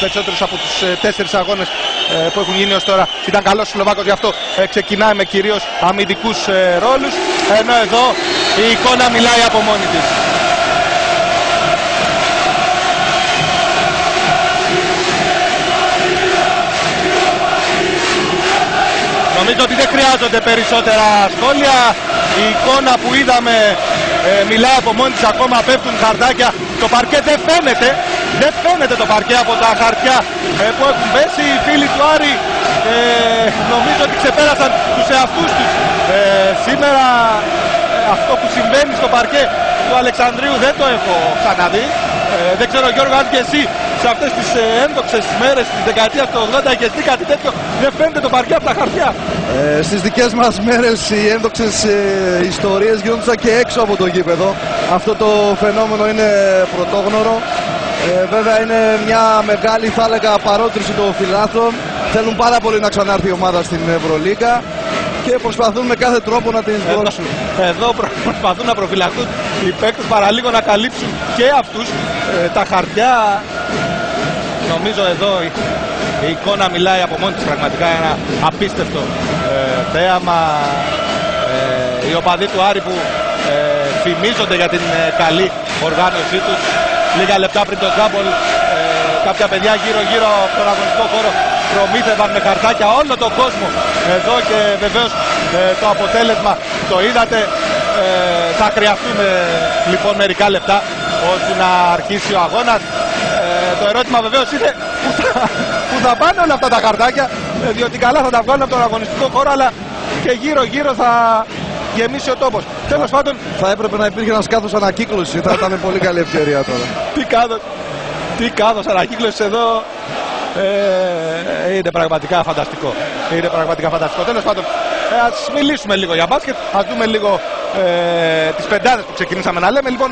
περισσότερους από τους 4 αγώνες που έχουν γίνει ως τώρα. Ήταν καλός ο Σλοβάκος, γι' αυτό ξεκινάει με κυρίως αμυντικούς ρόλους. Ενώ εδώ η εικόνα μιλάει από μόνη της. Νομίζω ότι δεν χρειάζονται περισσότερα σχόλια. Η εικόνα που είδαμε μιλάει από μόνη της, ακόμα πέφτουν χαρτάκια. Το παρκέ δεν φαίνεται το παρκέ από τα χαρτιά που έχουν πέσει. Οι φίλοι του Άρη νομίζω ότι ξεπέρασαν τους εαυτούς τους. Σήμερα αυτό που συμβαίνει στο παρκέ του Αλεξανδρίου δεν το έχω ξαναδεί. Δεν ξέρω Γιώργο αν και εσύ σε αυτές τις ένδοξες μέρες της δεκαετίας του 80 έχεις δει κάτι τέτοιο. Δεν φαίνεται το παρκέ από τα χαρτιά. Στις δικές μας μέρες οι ένδοξες ιστορίες γίνονταν και έξω από το γήπεδο. Αυτό το φαινόμενο είναι πρωτόγνωρο. Βέβαια είναι μια μεγάλη, θα έλεγα, παρότριση των φιλάθλων. Θέλουν πάρα πολύ να ξανάρθει η ομάδα στην Ευρωλίγκα και προσπαθούν με κάθε τρόπο να την σβρώσουν. Εδώ προσπαθούν να προφυλαχθούν οι παίκτες, παραλίγο να καλύψουν και αυτούς τα χαρτιά. Νομίζω εδώ η εικόνα μιλάει από μόνη της, πραγματικά ένα απίστευτο θέαμα. Οι οπαδοί του Άρη που φημίζονται για την καλή οργάνωσή τους. Λίγα λεπτά πριν το τζάμπολ κάποια παιδιά γύρω από τον αγωνιστικό χώρο προμήθευαν με χαρτάκια όλο τον κόσμο εδώ και βεβαίως το αποτέλεσμα το είδατε. Θα χρειαστούμε λοιπόν μερικά λεπτά ώστε να αρχίσει ο αγώνας. Το ερώτημα βεβαίως είναι που θα πάνε όλα αυτά τα χαρτάκια, διότι καλά θα τα βγάλουν από τον αγωνιστικό χώρο, αλλά και γύρω θα γεμίσει ο τόπος. Τέλος πάντων, θα έπρεπε να υπήρχε ένας κάδος ανακύκλωσης, θα ήταν πολύ καλή ευκαιρία τώρα. Τι κάδος ανακύκλωσης εδώ. Είναι πραγματικά φανταστικό. Τέλος πάντων, ας μιλήσουμε λίγο για μπάσκετ. Ας δούμε λίγο τις πεντάδες που ξεκινήσαμε να λέμε. Λοιπόν,